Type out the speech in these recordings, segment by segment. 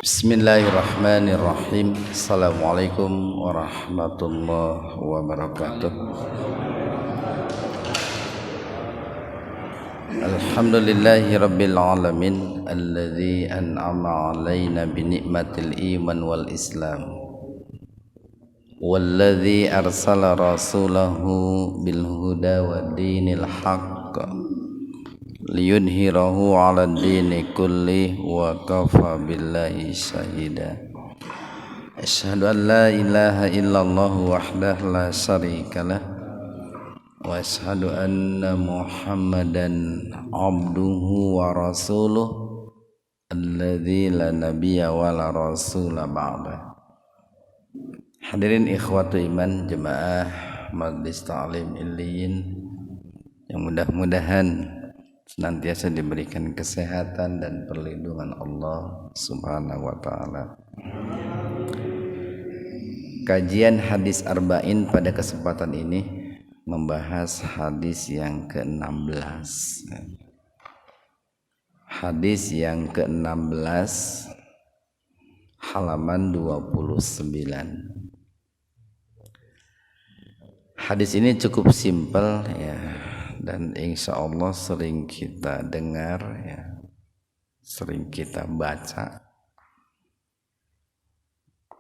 Bismillahirrahmanirrahim. Assalamualaikum warahmatullahi wabarakatuh. Alhamdulillahi rabbil alamin alladzi an'ama alaina bi ni'matil iman wal islam walladzi arsala rasulahu bil huda wa dinil haqq liyudhhirahu 'ala ad-dini kulli wa kafa billahi syahida. Asyhadu an la ilaha illallah wahdahu la syarikalah wa asyhadu anna Muhammadan 'abduhu wa rasuluh alladzi la nabiyya wa la rasula ba'da. Hadirin ikhwatu iman jemaah Majlis Ta'lim Illiyin yang mudah-mudahan senantiasa diberikan kesehatan dan perlindungan Allah Subhanahu wa taala. Kajian hadis arba'in pada kesempatan ini membahas hadis yang ke-16. Hadis yang ke-16 halaman 29. Hadis ini cukup simpel ya, dan insya Allah sering kita dengar ya, sering kita baca,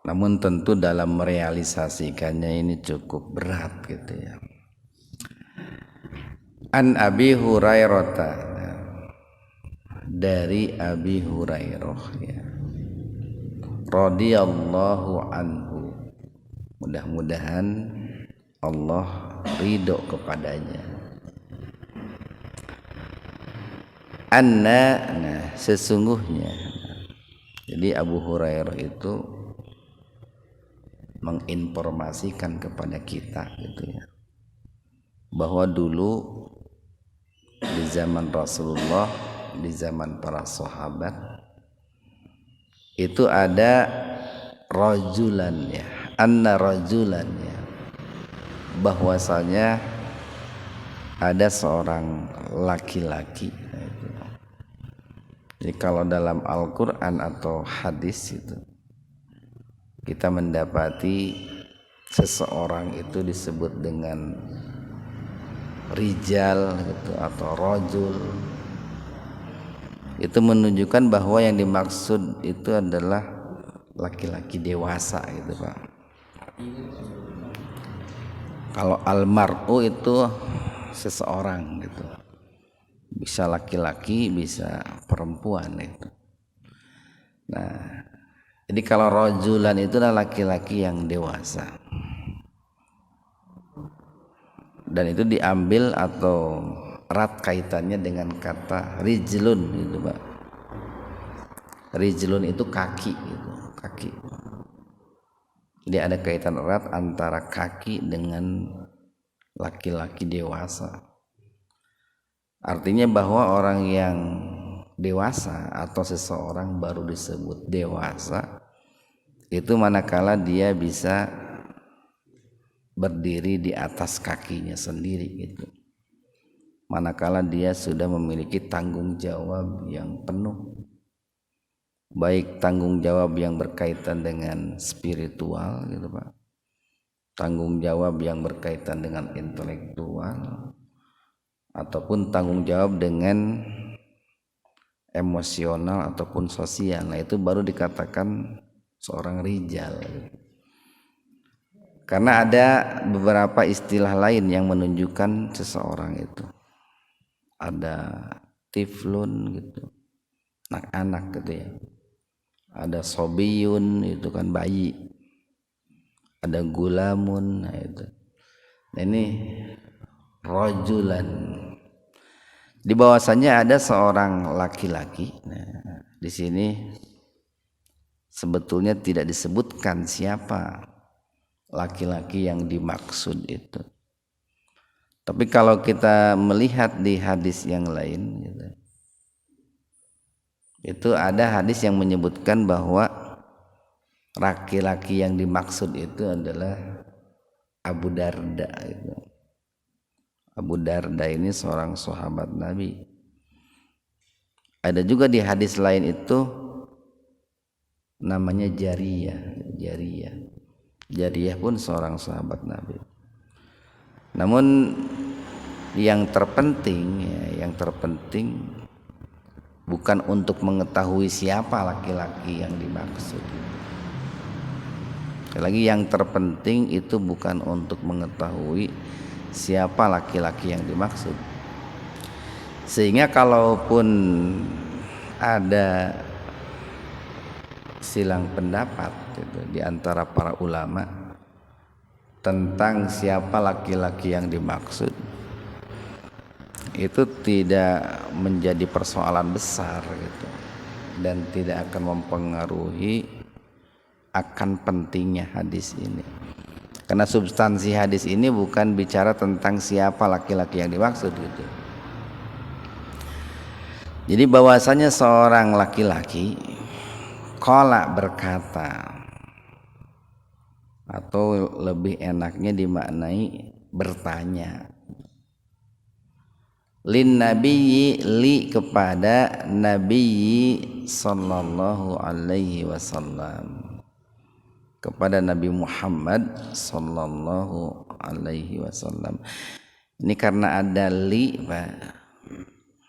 namun tentu dalam merealisasikannya ini cukup berat gitu ya. An Abi Hurairah, dari Abi Hurairah ya, radhiyallahu anhu, mudah-mudahan Allah ridho kepadanya. Anna, sesungguhnya, jadi Abu Hurairah itu menginformasikan kepada kita gitu ya, bahwa dulu di zaman Rasulullah, di zaman para sahabat itu ada rajulan ya, anna rajulan ya, bahwasanya ada seorang laki-laki. Jadi kalau dalam Al-Quran atau hadis itu kita mendapati seseorang itu disebut dengan rijal gitu, atau rajul, itu menunjukkan bahwa yang dimaksud itu adalah laki-laki dewasa gitu Pak. Kalau al-mar'u itu seseorang gitu, bisa laki-laki bisa perempuan itu. Nah, jadi kalau rajulan itu adalah laki-laki yang dewasa, dan itu diambil atau erat kaitannya dengan kata rijlun gitu Pak. Rijlun itu kaki gitu, kaki. Jadi ada kaitan erat antara kaki dengan laki-laki dewasa. Artinya bahwa orang yang dewasa atau seseorang baru disebut dewasa itu manakala dia bisa berdiri di atas kakinya sendiri gitu. Manakala dia sudah memiliki tanggung jawab yang penuh, baik tanggung jawab yang berkaitan dengan spiritual gitu Pak, tanggung jawab yang berkaitan dengan intelektual, ataupun tanggung jawab dengan emosional ataupun sosial. Nah, itu baru dikatakan seorang rijal. Karena ada beberapa istilah lain yang menunjukkan seseorang itu. Ada tiflun gitu, anak-anak gitu ya. Ada sobiyun, itu kan bayi. Ada gulamun, nah itu. Nah, ini rajulan. Di bawahnya ada seorang laki-laki. Nah, di sini sebetulnya tidak disebutkan siapa laki-laki yang dimaksud itu. Tapi kalau kita melihat di hadis yang lain gitu, itu ada hadis yang menyebutkan bahwa laki-laki yang dimaksud itu adalah Abu Darda gitu. Abu Darda ini seorang sahabat Nabi. Ada juga di hadis lain itu namanya Jariyah pun seorang sahabat Nabi. Namun yang terpenting bukan untuk mengetahui siapa laki-laki yang dimaksud. Sekali lagi, yang terpenting itu bukan untuk mengetahui siapa laki-laki yang dimaksud. Sehingga kalaupun ada silang pendapat gitu, di antara para ulama tentang siapa laki-laki yang dimaksud, itu tidak menjadi persoalan besar gitu, dan tidak akan mempengaruhi akan pentingnya hadis ini. Karena substansi hadis ini bukan bicara tentang siapa laki-laki yang dimaksud gitu. Jadi bahwasanya seorang laki-laki qala berkata, atau lebih enaknya dimaknai bertanya, lin nabiyyi, li kepada nabiyyi sallallahu alaihi wasallam, kepada Nabi Muhammad sallallahu alaihi wasallam. Ini karena ada li Pak,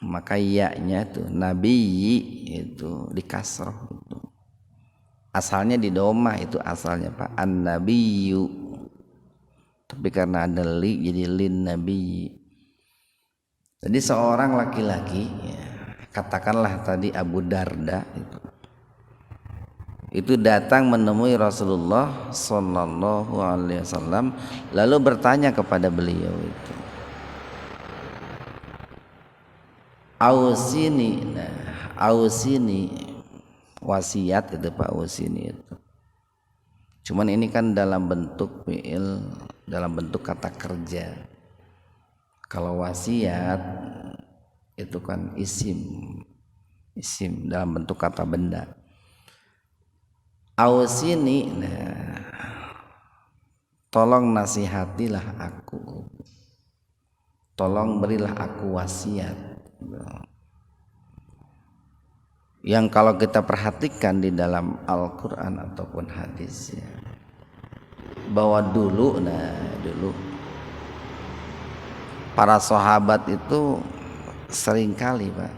maka ya-nya tuh nabiyyi itu dikasroh itu. Asalnya di domah itu asalnya Pak, an-nabiyyu. Tapi karena ada li jadi lin nabiyyi. Jadi seorang laki-laki ya, katakanlah tadi Abu Darda itu datang menemui Rasulullah sallallahu alaihi wasallam, lalu bertanya kepada beliau itu, ausini. Nah, ausini wasiat itu Pak, ausini itu. Cuman ini kan dalam bentuk fi'il, dalam bentuk kata kerja. Kalau wasiat itu kan isim dalam bentuk kata benda. Ausini, nah, tolong nasihatilah aku, tolong berilah aku wasiat. Yang kalau kita perhatikan di dalam Al-Quran ataupun hadis ya, bahwa dulu para sahabat itu seringkali Pak,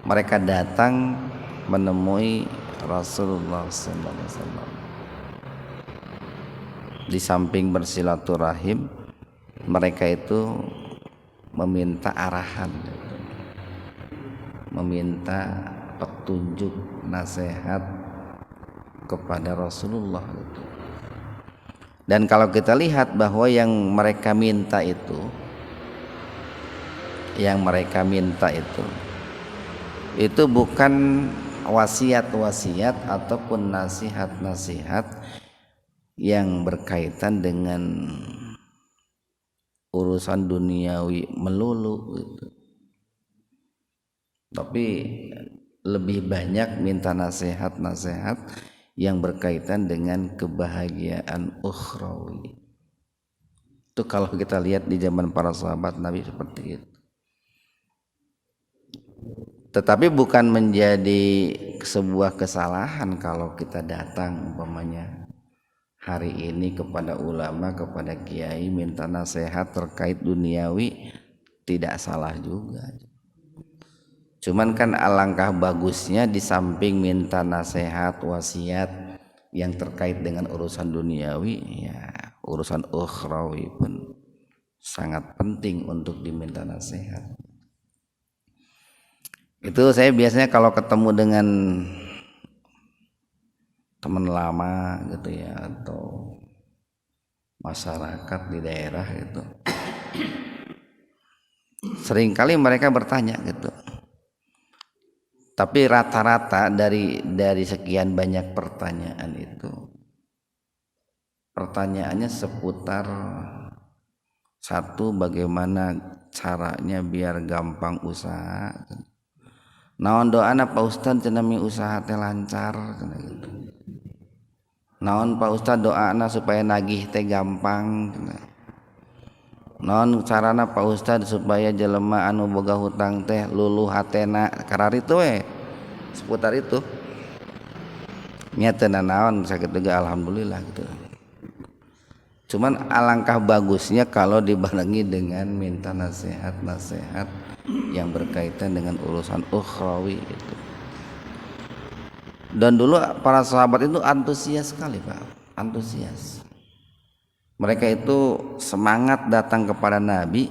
mereka datang menemui Rasulullah SAW. Di samping bersilaturahim, mereka itu meminta arahan, meminta petunjuk, nasihat kepada Rasulullah. Dan kalau kita lihat bahwa yang mereka minta itu bukan wasiat-wasiat ataupun nasihat-nasihat yang berkaitan dengan urusan duniawi melulu gitu. Tapi lebih banyak minta nasihat-nasihat yang berkaitan dengan kebahagiaan ukhrawi. Itu kalau kita lihat di zaman para sahabat Nabi seperti itu. Tetapi bukan menjadi sebuah kesalahan kalau kita datang umpamanya hari ini kepada ulama, kepada kiai minta nasihat terkait duniawi, tidak salah juga. Cuman kan alangkah bagusnya di samping minta nasihat, wasiat yang terkait dengan urusan duniawi, ya urusan ukhrawi pun sangat penting untuk diminta nasihat. Itu saya biasanya kalau ketemu dengan teman lama gitu ya, atau masyarakat di daerah gitu, seringkali mereka bertanya gitu. Tapi rata-rata dari sekian banyak pertanyaan itu, pertanyaannya seputar satu, bagaimana caranya biar gampang usaha. Naon doana Pak Ustad cenami usaha teh lancar gitu. Naon Pak Ustad doana supaya nagih teh gampang. Naon carana Pak Ustad supaya jelema anu boga hutang teh luluh hatena, kararitu we seputar itu. nya teu nanaon sakit juga alhamdulillah gitu. Cuman alangkah bagusnya kalau dibarengi dengan minta nasihat-nasihat yang berkaitan dengan urusan ukhrawi gitu. Dan dulu para sahabat itu antusias sekali Pak, antusias. Mereka itu semangat datang kepada Nabi,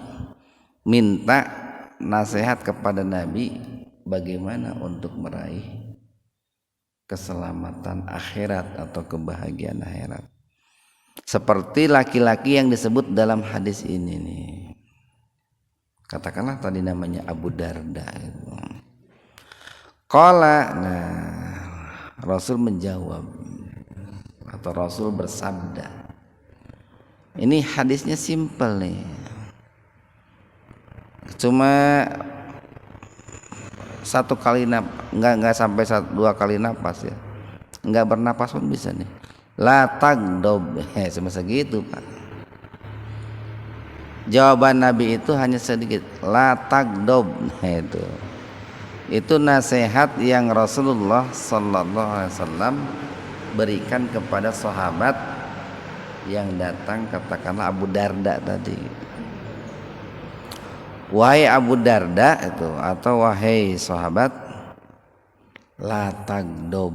minta nasihat kepada Nabi bagaimana untuk meraih keselamatan akhirat atau kebahagiaan akhirat. Seperti laki-laki yang disebut dalam hadis ini nih. Katakanlah tadi namanya Abu Darda itu. Qala, nah Rasul menjawab atau Rasul bersabda. Ini hadisnya simpel nih. Cuma satu kali enggak sampai dua kali napas ya. Enggak bernapas pun bisa nih. La tagdob, semasa gitu Pak. Jawaban Nabi itu hanya sedikit. La tagdob, itu nasihat yang Rasulullah Sallallahu Alaihi Wasallam berikan kepada sahabat yang datang, katakanlah Abu Darda tadi. Wahai Abu Darda itu, atau wahai sahabat, la tagdob.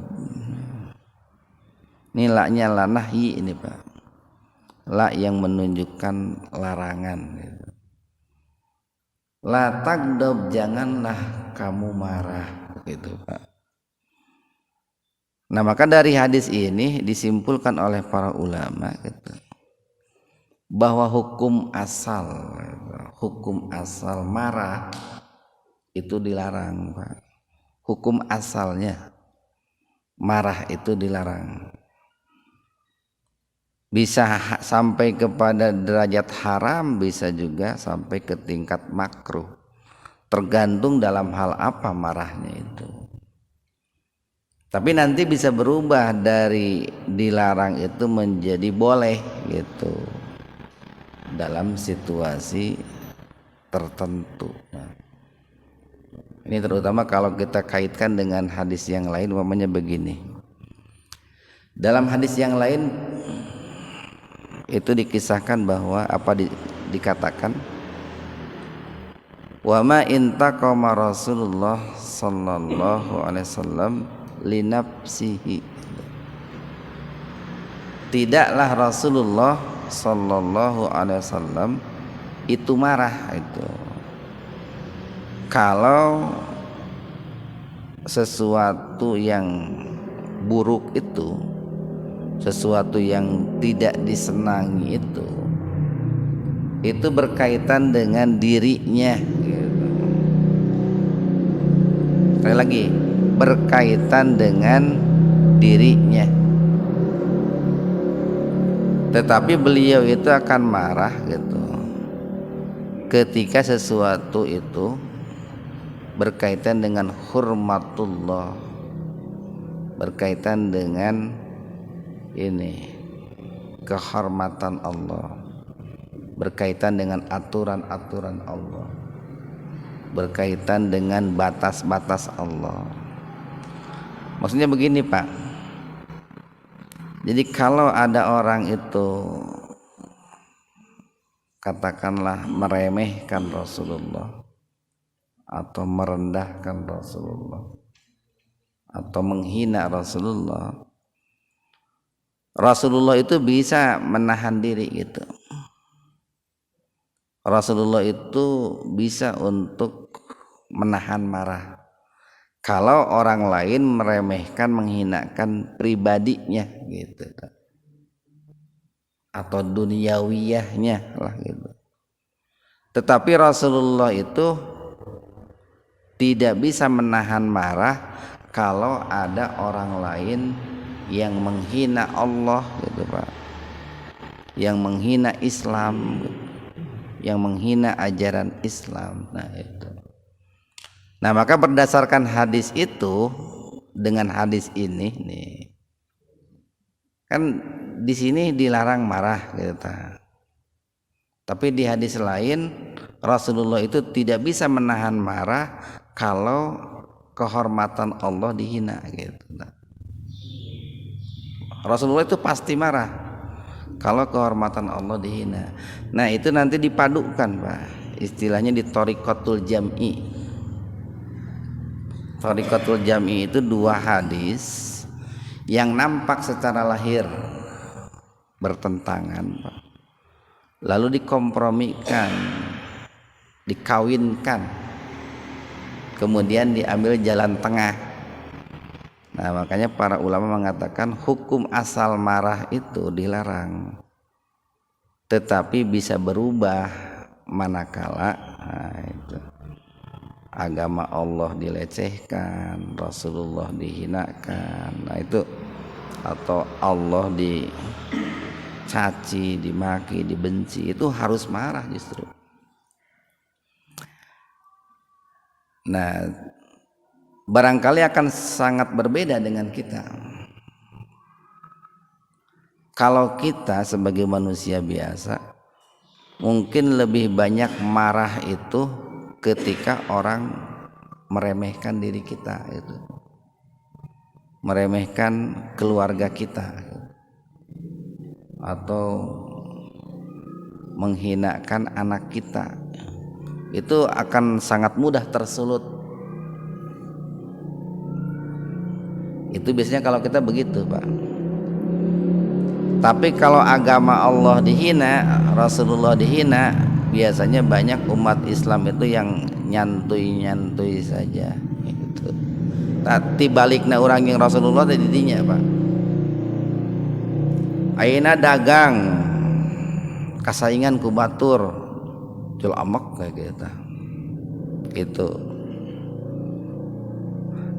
Ini la-nya la nahyi ini Pak. La yang menunjukkan larangan gitu. La tagdob, janganlah kamu marah gitu Pak. Nah maka dari hadis ini disimpulkan oleh para ulama gitu, bahwa hukum asal marah itu dilarang Pak. Hukum asalnya marah itu dilarang. Bisa sampai kepada derajat haram, bisa juga sampai ke tingkat makruh. Tergantung dalam hal apa marahnya itu. Tapi nanti bisa berubah dari dilarang itu menjadi boleh gitu. Dalam situasi tertentu. Nah, ini terutama kalau kita kaitkan dengan hadis yang lain, umpamanya begini. Dalam hadis yang lain itu dikisahkan bahwa dikatakan wa ma intaqama Rasulullah sallallahu alaihi wasallam li nafsihi, tidaklah Rasulullah sallallahu alaihi wasallam itu marah itu kalau sesuatu yang buruk itu, sesuatu yang tidak disenangi itu berkaitan dengan dirinya gitu. Sekali lagi, berkaitan dengan dirinya. Tetapi beliau itu akan marah gitu ketika sesuatu itu berkaitan dengan hurmatullah, berkaitan dengan ini kehormatan Allah, berkaitan dengan aturan-aturan Allah, berkaitan dengan batas-batas Allah. Maksudnya begini Pak, jadi kalau ada orang itu katakanlah meremehkan Rasulullah atau merendahkan Rasulullah atau menghina Rasulullah, Rasulullah itu bisa menahan diri gitu. Rasulullah itu bisa untuk menahan marah kalau orang lain meremehkan, menghinakan pribadinya gitu, atau duniawiyahnya lah gitu. Tetapi Rasulullah itu tidak bisa menahan marah kalau ada orang lain yang menghina Allah gitu Pak, yang menghina Islam, yang menghina ajaran Islam. Nah itu. Nah maka berdasarkan hadis itu dengan hadis ini nih, kan di sini dilarang marah gitu. Tapi di hadis lain Rasulullah itu tidak bisa menahan marah kalau kehormatan Allah dihina gitu. Rasulullah itu pasti marah kalau kehormatan Allah dihina. Nah itu nanti dipadukan Pak, istilahnya di thariqatul jam'i. Thariqatul jam'i itu dua hadis yang nampak secara lahir bertentangan Pak, lalu dikompromikan, dikawinkan, kemudian diambil jalan tengah. Nah makanya para ulama mengatakan hukum asal marah itu dilarang, tetapi bisa berubah manakala itu agama Allah dilecehkan, Rasulullah dihinakan. Nah itu, atau Allah dicaci, dimaki, dibenci, itu harus marah justru. Nah barangkali akan sangat berbeda dengan kita. Kalau kita sebagai manusia biasa mungkin lebih banyak marah itu ketika orang meremehkan diri kita, itu meremehkan keluarga kita atau menghinakan anak kita, itu akan sangat mudah tersulut. Itu biasanya kalau kita begitu Pak. Tapi kalau agama Allah dihina, Rasulullah dihina, biasanya banyak umat Islam itu yang nyantui saja gitu. Tapi baliknya orang yang Rasulullah tadi dinya Pak, ayeuna dagang kasaingan ku batur jul amek kayak gitu gitu,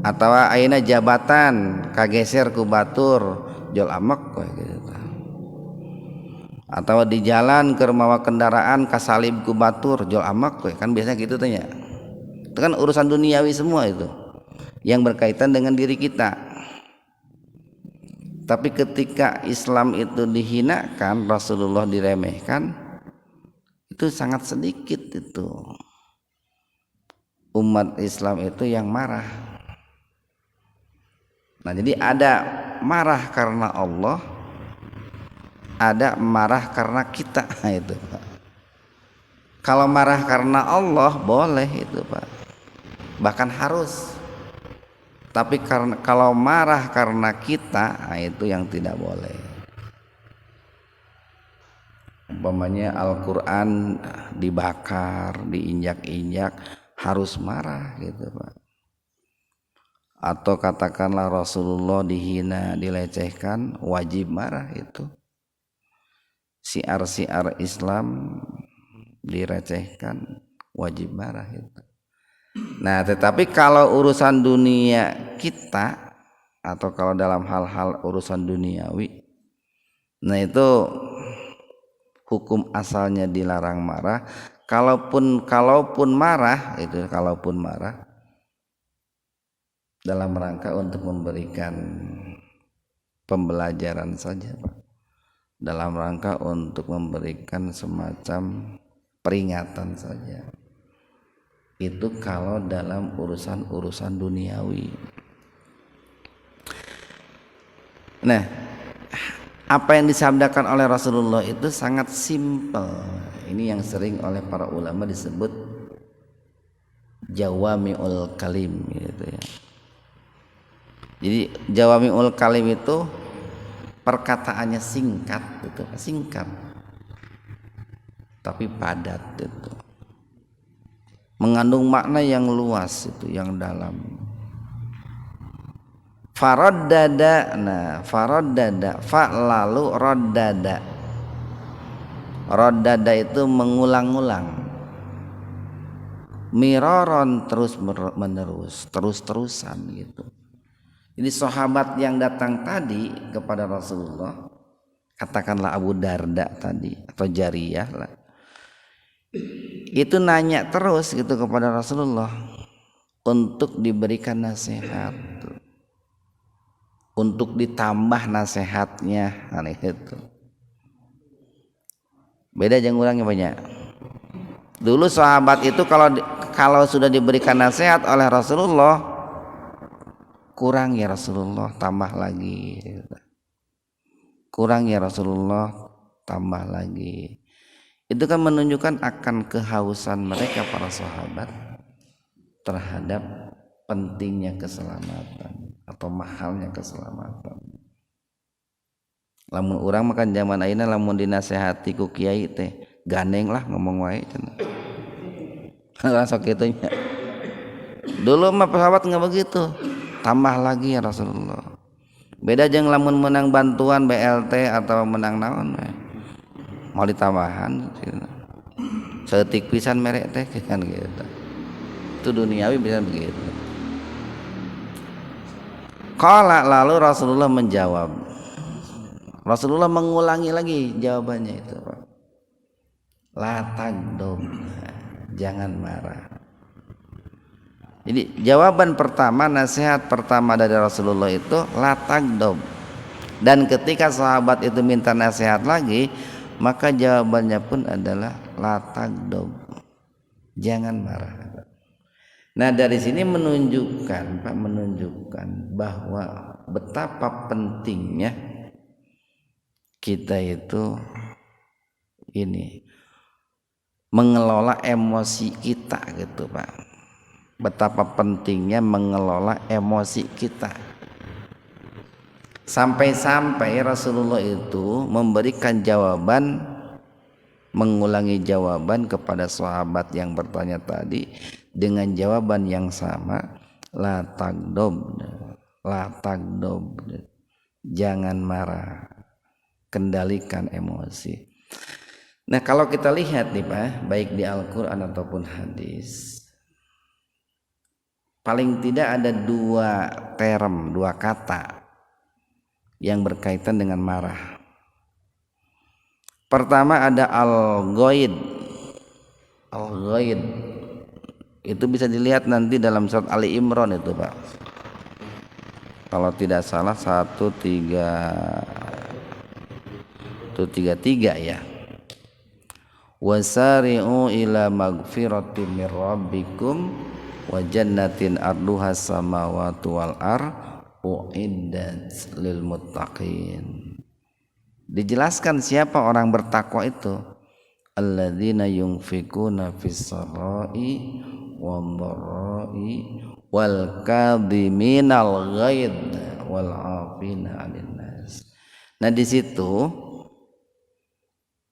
atau ayeuna jabatan kageser ku batur jul amek kayak gitu, atau di jalan ke mawa kendaraan kasalib ku batur jol amak kan biasanya gitu tanya. Itu kan urusan duniawi semua itu yang berkaitan dengan diri kita. Tapi ketika Islam itu dihinakan, Rasulullah diremehkan, itu sangat sedikit itu umat Islam itu yang marah. Nah jadi ada marah karena Allah, ada marah karena kita itu Pak. Kalau marah karena Allah boleh itu Pak, bahkan harus. Tapi kalau marah karena kita, nah itu yang tidak boleh. Umpamanya Al-Quran dibakar, diinjak-injak, harus marah gitu Pak. Atau katakanlah Rasulullah dihina, dilecehkan, wajib marah itu. Syiar-syiar Islam direcehkan, wajib marah itu. Nah tetapi kalau urusan dunia kita, atau kalau dalam hal-hal urusan duniawi, nah itu hukum asalnya dilarang marah. Kalaupun marah itu, kalaupun marah dalam rangka untuk memberikan pembelajaran saja Pak, dalam rangka untuk memberikan semacam peringatan saja. Itu kalau dalam urusan duniawi. Nah, apa yang disabdakan oleh Rasulullah itu sangat simpel. Ini yang sering oleh para ulama disebut jawami'ul kalim gitu ya. Jadi jawami'ul kalim itu perkataannya singkat gitu, singkat tapi padat itu, mengandung makna yang luas itu, yang dalam. Faraddada, nah faraddada, fa lalu raddada. Raddada itu mengulang-ulang, miraron terus menerus, terus-terusan gitu. Jadi sahabat yang datang tadi kepada Rasulullah, katakanlah Abu Darda tadi atau Jariyah lah, itu nanya terus gitu kepada Rasulullah untuk diberikan nasihat, untuk ditambah nasihatnya, aneh itu. Beda jeung urang banyak. Dulu sahabat itu kalau sudah diberikan nasihat oleh Rasulullah, kurang ya Rasulullah, tambah lagi gitu. kurang ya Rasulullah, tambah lagi. Itu kan menunjukkan akan kehausan mereka para sahabat terhadap pentingnya keselamatan atau mahalnya keselamatan. Lamun orang makan zaman ayeuna lamun dinasehati ku kiai teh gandeng lah ngomong wae cenah. Langsung kitu nya. Dulu mah sahabat enggak begitu. Tambah lagi ya Rasulullah. Beda jeung lamun menang bantuan BLT atau menang naon we. Mau ditambahan seetik pisan merek teh kan gitu. Itu duniawi bisa begitu. Qala lalu Rasulullah menjawab. Rasulullah mengulangi lagi jawabannya itu, Pak. La tagdob, jangan marah. Jadi jawaban pertama, nasihat pertama dari Rasulullah itu la tagdob. Dan ketika sahabat itu minta nasihat lagi, maka jawabannya pun adalah la tagdob, jangan marah. Nah dari sini menunjukkan, Pak, menunjukkan bahwa betapa pentingnya kita itu ini mengelola emosi kita gitu, Pak. Betapa pentingnya mengelola emosi kita. Sampai-sampai Rasulullah itu memberikan jawaban, mengulangi jawaban kepada sahabat yang bertanya tadi dengan jawaban yang sama, la tagdob, jangan marah, kendalikan emosi. Nah kalau kita lihat nih Pak, baik di Al-Quran ataupun hadis, paling tidak ada dua term, dua kata yang berkaitan dengan marah. Pertama ada al-ghaid. Al-ghaid itu bisa dilihat nanti dalam surat Ali Imran itu, Pak. Kalau tidak salah 133 ya. Wasari'u ila magfiratin mir rabbikum wa jannatin arduha samawati wal ar uiddat lil muttaqin. Dijelaskan siapa orang bertakwa itu, alladzina yunfikuna fis sarai wal dharai wal kadhiminal ghaid wal 'afina 'anil nas. Nah di situ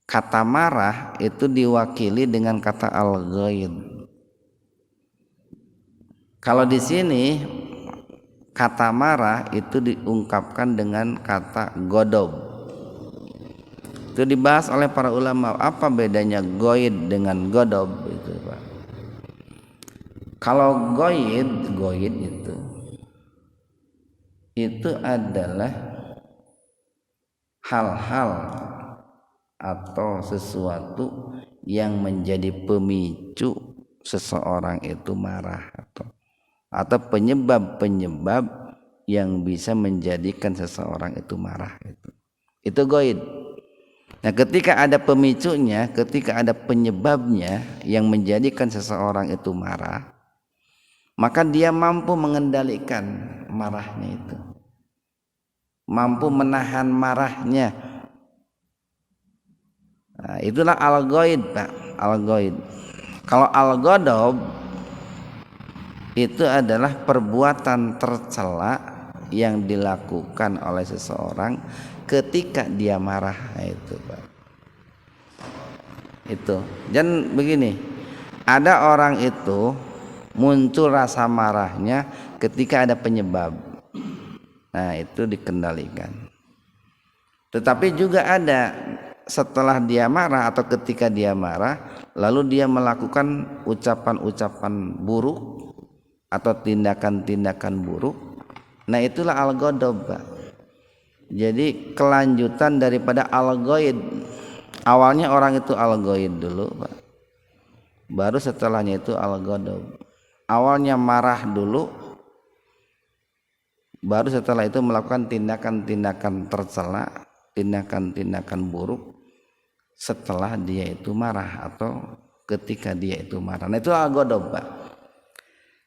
kata marah itu diwakili dengan kata al-ghaid. Kalau di sini kata marah itu diungkapkan dengan kata godob. Itu dibahas oleh para ulama, apa bedanya ghaid dengan godob itu, Pak. Kalau ghaid itu adalah hal-hal atau sesuatu yang menjadi pemicu seseorang itu marah atau penyebab yang bisa menjadikan seseorang itu marah itu ghaid. Nah ketika ada pemicunya, ketika ada penyebabnya yang menjadikan seseorang itu marah, maka dia mampu mengendalikan marahnya itu, mampu menahan marahnya. Nah, itulah al-ghaid, Pak. Al-ghaid. Kalau al-ghadab itu adalah perbuatan tercela yang dilakukan oleh seseorang ketika dia marah, itu, Pak. Itu. Dan begini, ada orang itu muncul rasa marahnya ketika ada penyebab. Nah, itu dikendalikan. Tetapi juga ada setelah dia marah atau ketika dia marah, lalu dia melakukan ucapan-ucapan buruk atau tindakan-tindakan buruk. Nah, itulah al-ghadab, Pak. Jadi kelanjutan daripada al-ghaid. Awalnya orang itu al-ghaid dulu, Pak. Baru setelahnya itu al-ghadab. Awalnya marah dulu, baru setelah itu melakukan tindakan-tindakan tercela, tindakan-tindakan buruk setelah dia itu marah atau ketika dia itu marah. Nah, itu al-ghadab, Pak.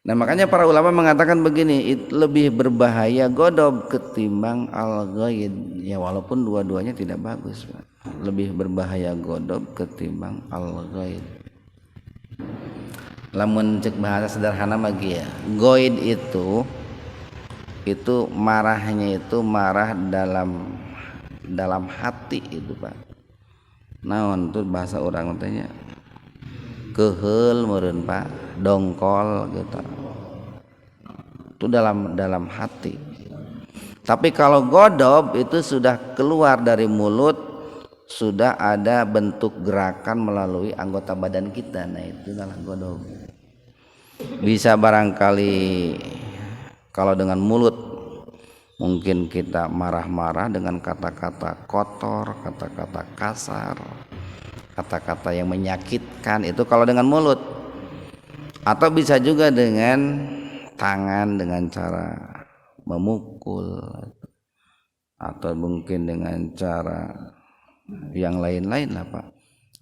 Nah makanya para ulama mengatakan begini, lebih berbahaya godob ketimbang al-ghaid. Ya walaupun dua-duanya tidak bagus, Pak. Lebih berbahaya godob ketimbang al-ghaid. Lamun cek bahasa sederhana magi ya, ghaid itu marahnya itu marah dalam hati itu, Pak. Naon tuh bahasa orang katanya keheul meureun, Pak, dongkol gitu. Itu dalam hati. Tapi kalau godob itu sudah keluar dari mulut, sudah ada bentuk gerakan melalui anggota badan kita. Nah itu adalah godob. Bisa barangkali kalau dengan mulut mungkin kita marah-marah dengan kata-kata kotor, kata-kata kasar, kata-kata yang menyakitkan, itu kalau dengan mulut. Atau bisa juga dengan tangan, dengan cara memukul, atau mungkin dengan cara yang lain-lain lah, Pak,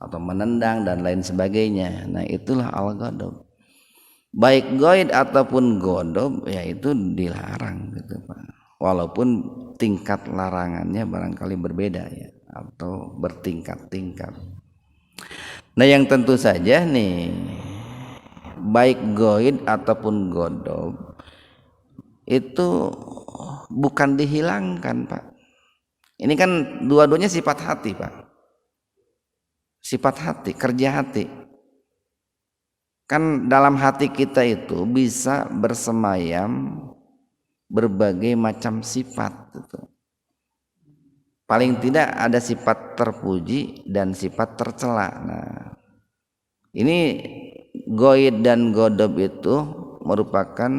atau menendang dan lain sebagainya. Nah itulah al-ghadab. Baik goid ataupun godob ya itu dilarang gitu, Pak, walaupun tingkat larangannya barangkali berbeda ya, atau bertingkat-tingkat. Nah yang tentu saja nih, baik goid ataupun godob itu bukan dihilangkan, Pak. Ini kan dua-duanya sifat hati, Pak. Sifat hati, kerja hati. Kan dalam hati kita itu bisa bersemayam berbagai macam sifat gitu. Paling tidak ada sifat terpuji dan sifat tercela. Nah, ini goid dan godob itu merupakan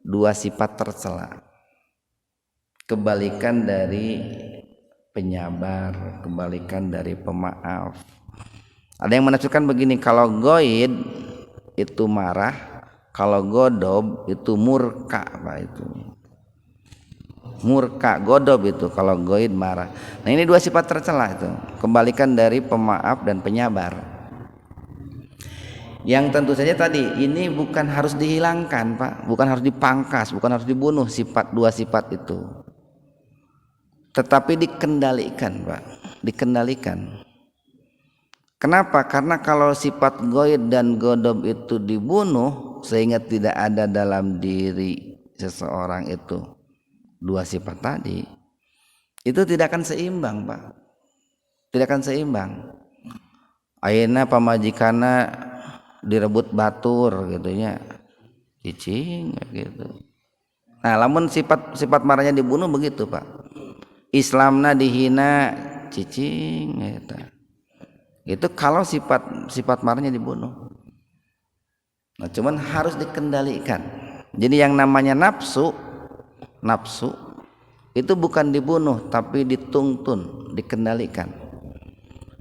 dua sifat tercela. Kebalikan dari penyabar, kebalikan dari pemaaf. Ada yang menafsirkan begini, kalau goid itu marah, kalau godob itu murka, Pak. Itu murka, godob itu kalau goid marah. Nah ini dua sifat tercela itu, kebalikan dari pemaaf dan penyabar. Yang tentu saja tadi ini bukan harus dihilangkan, Pak, bukan harus dipangkas, bukan harus dibunuh dua sifat itu, tetapi dikendalikan, Pak, dikendalikan. Kenapa? Karena kalau sifat goid dan godob itu dibunuh sehingga tidak ada dalam diri seseorang itu dua sifat tadi, itu tidak akan seimbang, Pak. Tidak akan seimbang. Ayeuna pamajikana direbut batur gitunya, cicing gitu. Nah, lamun sifat marahnya dibunuh begitu, Pak. Islamna dihina, cicing gitu. Itu kalau sifat marahnya dibunuh. Nah, cuman harus dikendalikan. Jadi yang namanya nafsu itu bukan dibunuh tapi dituntun, dikendalikan.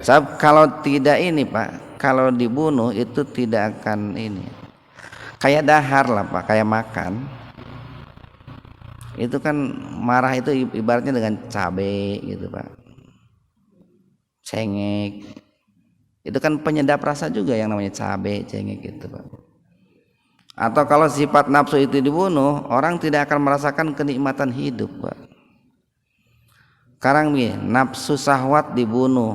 Sebab kalau tidak ini, Pak, kalau dibunuh itu tidak akan ini. Kayak dahar lah, Pak, kayak makan. Itu kan marah itu ibaratnya dengan cabai gitu, Pak. Cengek. Itu kan penyedap rasa juga yang namanya cabai, cengek gitu, Pak. Atau kalau sifat nafsu itu dibunuh, orang tidak akan merasakan kenikmatan hidup, Pak. Sekarang nih, nafsu syahwat dibunuh,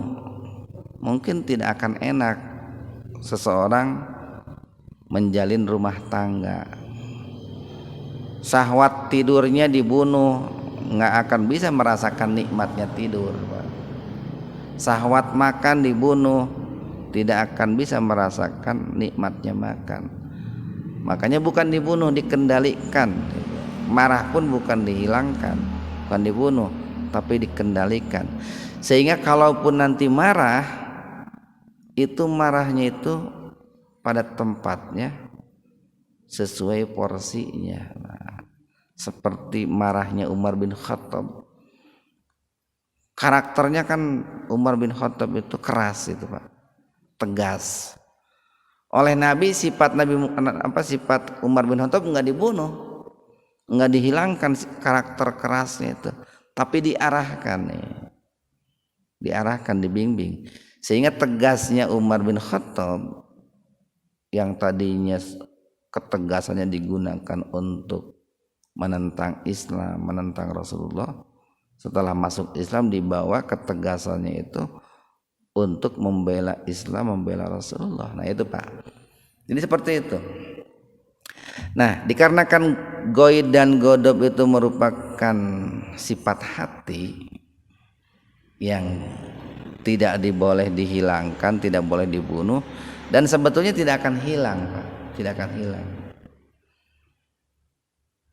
mungkin tidak akan enak seseorang menjalin rumah tangga. Syahwat tidurnya dibunuh, nggak akan bisa merasakan nikmatnya tidur, Pak. Syahwat makan dibunuh, tidak akan bisa merasakan nikmatnya makan. Makanya bukan dibunuh, dikendalikan. Marah pun bukan dihilangkan, bukan dibunuh, tapi dikendalikan. Sehingga kalaupun nanti marah, itu marahnya itu pada tempatnya, sesuai porsinya. Nah, seperti marahnya Umar bin Khattab. Karakternya kan Umar bin Khattab itu keras itu, Pak, tegas. Oleh Nabi sifat Umar bin Khattab nggak dibunuh, nggak dihilangkan karakter kerasnya itu, tapi diarahkan, dibimbing, sehingga tegasnya Umar bin Khattab yang tadinya ketegasannya digunakan untuk menentang Islam, menentang Rasulullah. Setelah masuk Islam dibawa ketegasannya itu untuk membela Islam, membela Rasulullah. Nah itu Pak. Jadi seperti itu. Nah dikarenakan goid dan godob itu merupakan sifat hati yang tidak boleh dihilangkan, tidak boleh dibunuh, dan sebetulnya tidak akan hilang Pak, tidak akan hilang.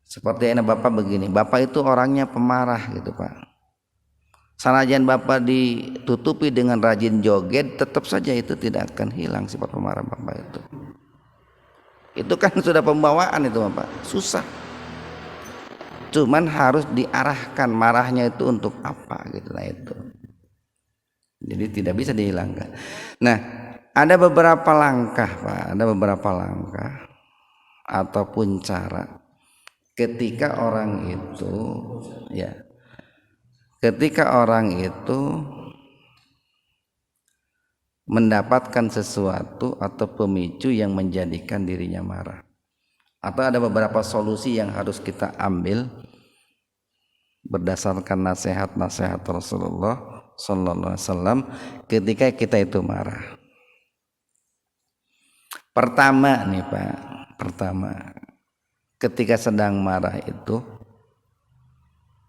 Seperti anak Bapak begini, Bapak itu orangnya pemarah gitu Pak. Sanajan Bapak ditutupi dengan rajin joget, tetap saja itu tidak akan hilang sifat pemarah Bapak itu. Itu kan sudah pembawaan itu Bapak, susah. Cuman harus diarahkan marahnya itu untuk apa gitu, nah itu. Jadi tidak bisa dihilangkan. Nah, ada beberapa langkah Pak, ada beberapa langkah ataupun cara ketika orang itu mendapatkan sesuatu atau pemicu yang menjadikan dirinya marah. Atau ada beberapa solusi yang harus kita ambil berdasarkan nasihat-nasihat Rasulullah Sallallahu Alaihi Wasallam ketika kita itu marah. Pertama nih Pak, ketika sedang marah itu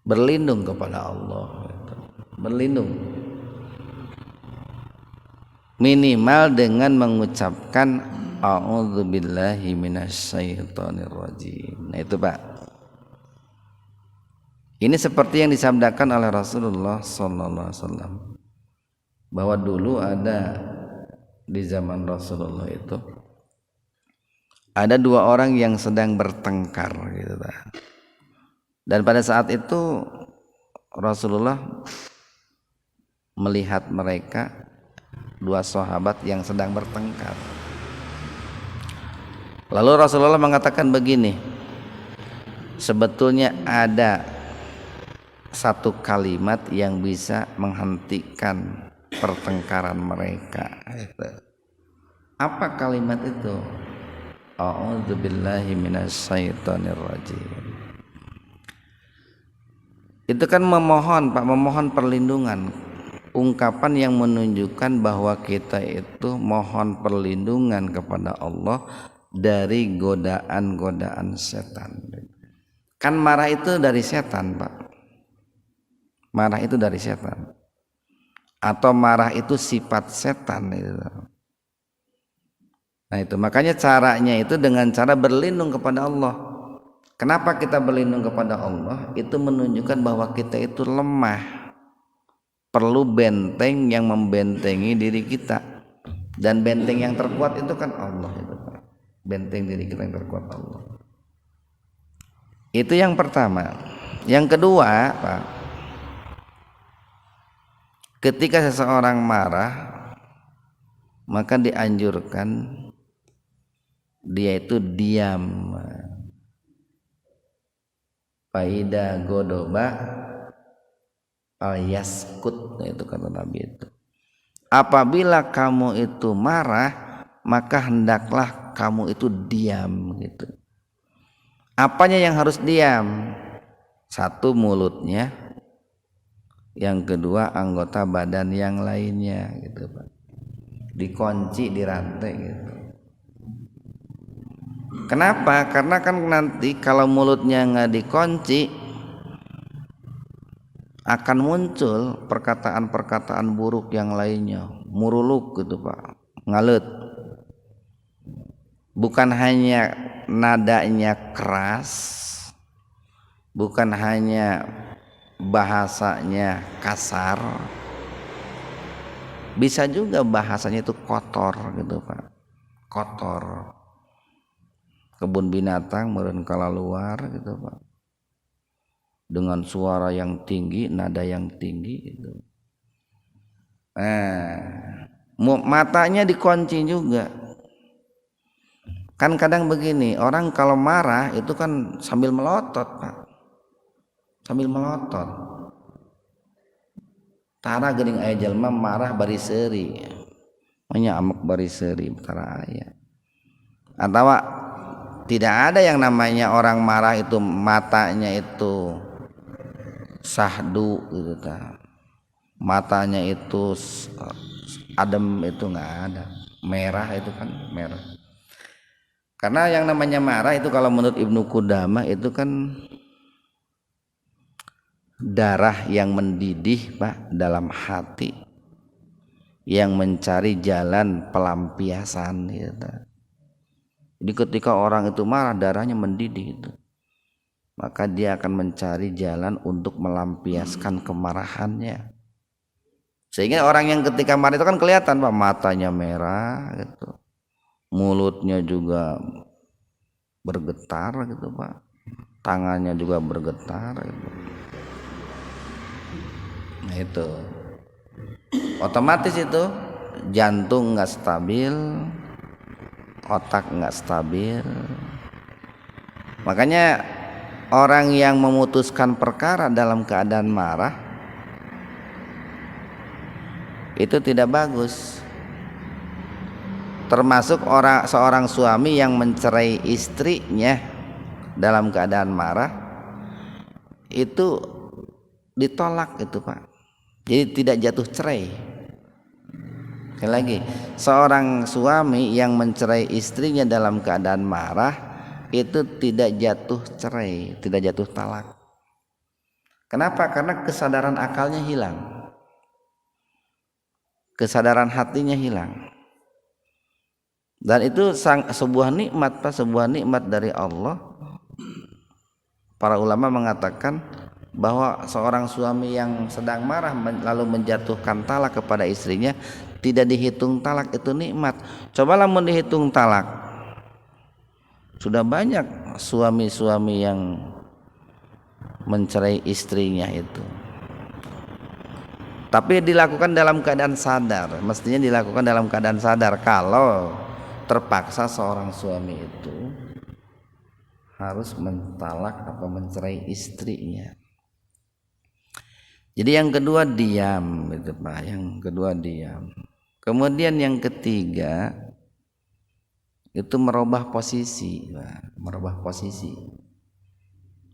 berlindung kepada Allah, berlindung minimal dengan mengucapkan a'udzubillahi minasyaitonirrajim. Nah itu Pak, ini seperti yang disabdakan oleh Rasulullah Sallallahu Alaihi Wasallam bahwa dulu ada di zaman Rasulullah itu ada dua orang yang sedang bertengkar gitu. Dan pada saat itu Rasulullah melihat mereka dua sahabat yang sedang bertengkar. Lalu Rasulullah mengatakan begini, sebetulnya ada satu kalimat yang bisa menghentikan pertengkaran mereka. Apa kalimat itu? A'udzubillahi minasyaitonirrajim. Itu kan memohon Pak, memohon perlindungan. Ungkapan yang menunjukkan bahwa kita itu mohon perlindungan kepada Allah dari godaan-godaan setan. Kan marah itu dari setan Pak. Marah itu dari setan. Atau marah itu sifat setan itu. Nah itu makanya caranya itu dengan cara berlindung kepada Allah. Kenapa kita berlindung kepada Allah? Itu menunjukkan bahwa kita itu lemah, perlu benteng yang membentengi diri kita, dan benteng yang terkuat itu kan Allah itu Pak. Benteng diri kita yang terkuat Allah. Itu yang pertama. Yang kedua Pak, ketika seseorang marah maka dianjurkan dia itu diam. Faida godoba al-yaskut, itu kata Nabi itu. Apabila kamu itu marah, maka hendaklah kamu itu diam gitu. Apanya yang harus diam? Satu, mulutnya. Yang kedua, anggota badan yang lainnya gitu Pak. Dikunci, dirantai gitu. Kenapa? Karena kan nanti kalau mulutnya nggak dikunci akan muncul perkataan-perkataan buruk yang lainnya, muruluk gitu Pak, ngalet. Bukan hanya nadanya keras, bukan hanya bahasanya kasar, bisa juga bahasanya itu kotor gitu Pak, kotor. Kebun binatang meureun kalaluar gitu Pak, dengan suara yang tinggi, nada yang tinggi gitu. Matanya dikunci juga. Kan kadang begini, orang kalau marah itu kan sambil melotot Pak, sambil melotot. Tara geuning aya jelema marah bari seuri, nya amek bari seuri tara aya. Atawa Tidak ada yang namanya orang marah itu matanya itu sahdu gitu ta. Matanya itu adem, itu nggak ada. Merah itu kan merah. Karena yang namanya marah itu kalau menurut Ibnu Qudamah itu kan darah yang mendidih Pak dalam hati, yang mencari jalan pelampiasan gitu. Jadi ketika orang itu marah darahnya mendidih itu, maka dia akan mencari jalan untuk melampiaskan kemarahannya. Sehingga orang yang ketika marah itu kan kelihatan Pak, matanya merah gitu, mulutnya juga bergetar gitu Pak, tangannya juga bergetar gitu. Nah itu otomatis itu jantung nggak stabil, otak nggak stabil. Makanya orang yang memutuskan perkara dalam keadaan marah itu tidak bagus. Termasuk seorang suami yang mencerai istrinya dalam keadaan marah itu ditolak itu Pak. Jadi tidak jatuh cerai. Sekali lagi, seorang suami yang mencerai istrinya dalam keadaan marah itu tidak jatuh cerai, tidak jatuh talak. Kenapa? Karena kesadaran akalnya hilang, kesadaran hatinya hilang. Dan itu sebuah nikmat Pak, sebuah nikmat dari Allah. Para ulama mengatakan bahwa seorang suami yang sedang marah lalu menjatuhkan talak kepada istrinya tidak dihitung talak itu nikmat. Cobalah mau dihitung talak, sudah banyak suami-suami yang mencerai istrinya itu, tapi dilakukan dalam keadaan sadar. Mestinya dilakukan dalam keadaan sadar. Kalau terpaksa seorang suami itu harus mentalak atau mencerai istrinya. Jadi yang kedua diam itu Pak, yang kedua diam. Kemudian yang ketiga itu merubah posisi, Pak. Merubah posisi.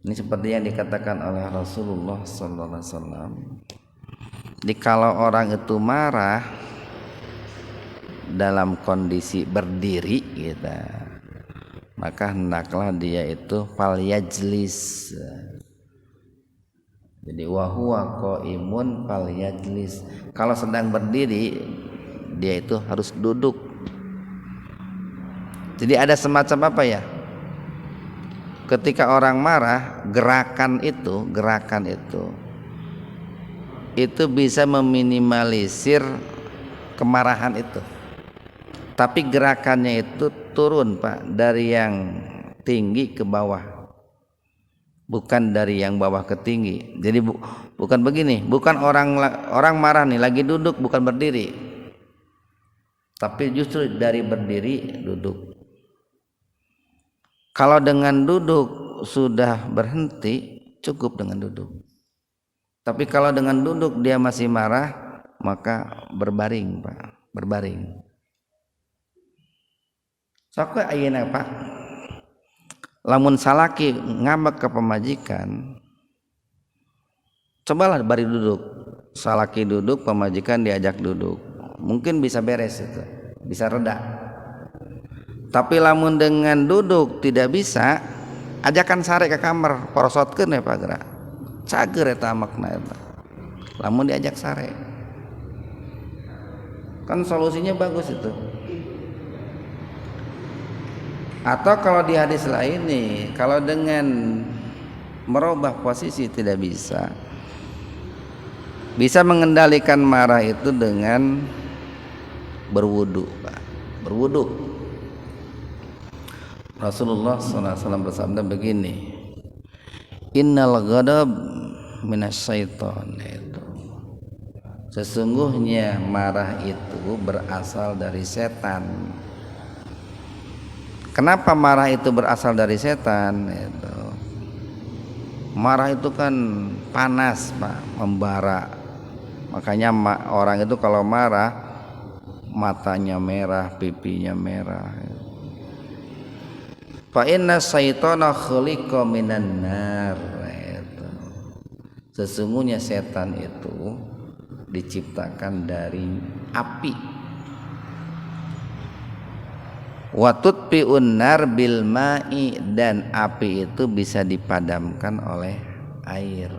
Ini seperti yang dikatakan oleh Rasulullah sallallahu alaihi wasallam. Jadi kalau orang itu marah dalam kondisi berdiri gitu, maka hendaklah dia itu fal yajlis. Jadi wahuwa qaimun fal yajlis. Kalau sedang berdiri dia itu harus duduk. Jadi ada semacam apa ya? Ketika orang marah, gerakan itu bisa meminimalisir kemarahan itu. Tapi gerakannya itu turun Pak, dari yang tinggi ke bawah, bukan dari yang bawah ke tinggi. Jadi bukan begini, bukan orang marah nih lagi duduk bukan berdiri, tapi justru dari berdiri duduk. Kalau dengan duduk sudah berhenti, cukup dengan duduk. Tapi kalau dengan duduk dia masih marah, maka berbaring Pak, berbaring. Sok ayeuna Pak, lamun salaki ngambek ke pemajikan, cobalah bari duduk. Salaki duduk, pemajikan diajak duduk, mungkin bisa beres itu, bisa reda. Tapi lamun dengan duduk tidak bisa, ajakan sare ke kamar, porosotkeun ya Pak geura. Cager eta makna eta. Lamun diajak sare, kan solusinya bagus itu. Atau kalau di hadis lain nih, kalau dengan merubah posisi tidak bisa, bisa mengendalikan marah itu dengan berwudu Pak, berwudu. Rasulullah SAW bersabda begini, innal ghadab minasyaiton, itu sesungguhnya marah itu berasal dari setan. Kenapa marah itu berasal dari setan? Itu marah itu kan panas Pak, membara. Makanya orang itu kalau marah matanya merah, pipinya merah. Fa inna syaitana khuliqa minan nar. Sesungguhnya setan itu diciptakan dari api. Wa tutfi'un nar bil ma'i, dan api itu bisa dipadamkan oleh air.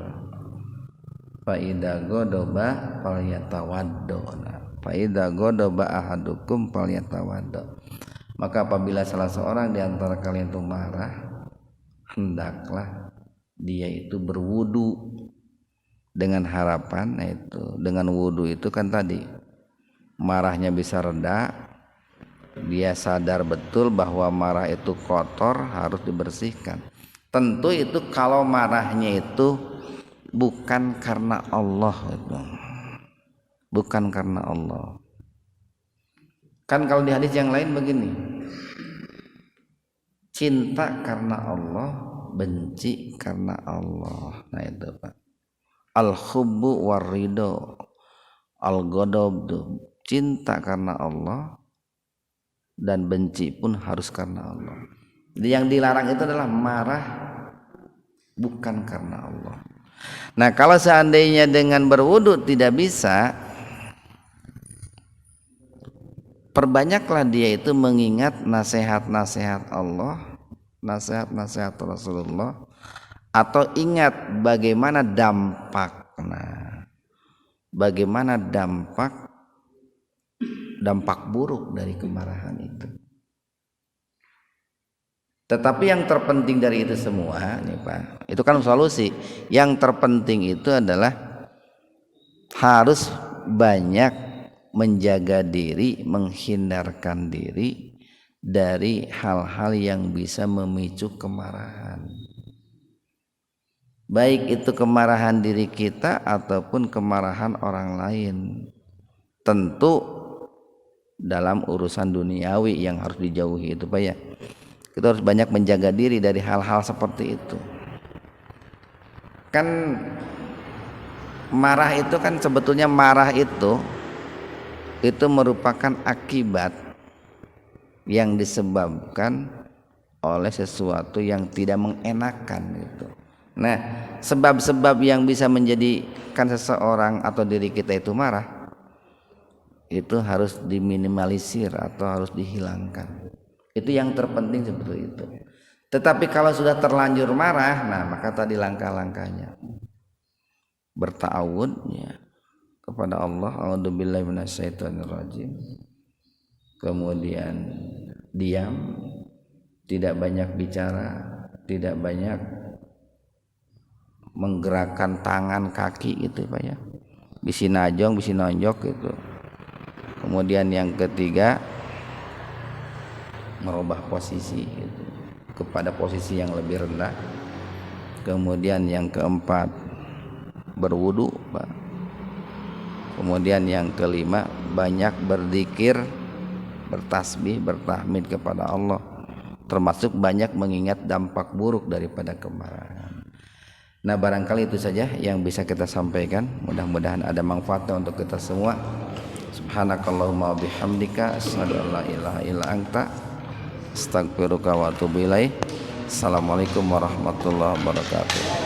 Fa idza ghadaba falyatawaddo. Fa idza ghadaba ahadukum falyatawaddo. Maka apabila salah seorang di antara kalian itu marah, hendaklah dia itu berwudu. Dengan harapan itu, dengan wudu itu kan tadi marahnya bisa reda, dia sadar betul bahwa marah itu kotor, harus dibersihkan. Tentu itu kalau marahnya itu bukan karena Allah itu. Bukan karena Allah. Kan kalau di hadis yang lain begini, cinta karena Allah, benci karena Allah. Nah itu Pak, al-hubbu war-ridho, al-ghadab, cinta karena Allah dan benci pun harus karena Allah. Jadi yang dilarang itu adalah marah bukan karena Allah. Nah kalau seandainya dengan berwudu tidak bisa, perbanyaklah dia itu mengingat nasihat-nasihat Allah, nasihat-nasihat Rasulullah, atau ingat bagaimana dampak buruk dari kemarahan itu. Tetapi yang terpenting dari itu semua nih Pak, itu kan solusi. Yang terpenting itu adalah harus banyak menjaga diri, menghindarkan diri dari hal-hal yang bisa memicu kemarahan. Baik itu kemarahan diri kita ataupun kemarahan orang lain. Tentu dalam urusan duniawi yang harus dijauhi itu Pak ya. Kita harus banyak menjaga diri dari hal-hal seperti itu. Kan marah itu kan sebetulnya marah itu merupakan akibat yang disebabkan oleh sesuatu yang tidak mengenakan gitu. Nah, sebab-sebab yang bisa menjadikan seseorang atau diri kita itu marah itu harus diminimalisir atau harus dihilangkan. Itu yang terpenting sebetulnya itu. Tetapi kalau sudah terlanjur marah, nah maka tadi langkah-langkahnya berta'awud ya kepada Allah, a'udzubillahi minasyaitonirrajim. Kemudian diam, tidak banyak bicara, tidak banyak menggerakkan tangan kaki gitu Pak ya, bisi najong bisi nonjok gitu. Kemudian yang ketiga merubah posisi gitu, kepada posisi yang lebih rendah. Kemudian yang keempat berwudu Pak. Kemudian yang kelima banyak berzikir, bertasbih, bertahmid kepada Allah, termasuk banyak mengingat dampak buruk daripada kemarahan. Nah barangkali itu saja yang bisa kita sampaikan. Mudah-mudahan ada manfaatnya untuk kita semua. Subhanakallahumma bihamdika asyhadu an la ilaha illa anta astaghfiruka wa atubu ilaik. Assalamualaikum warahmatullahi wabarakatuh.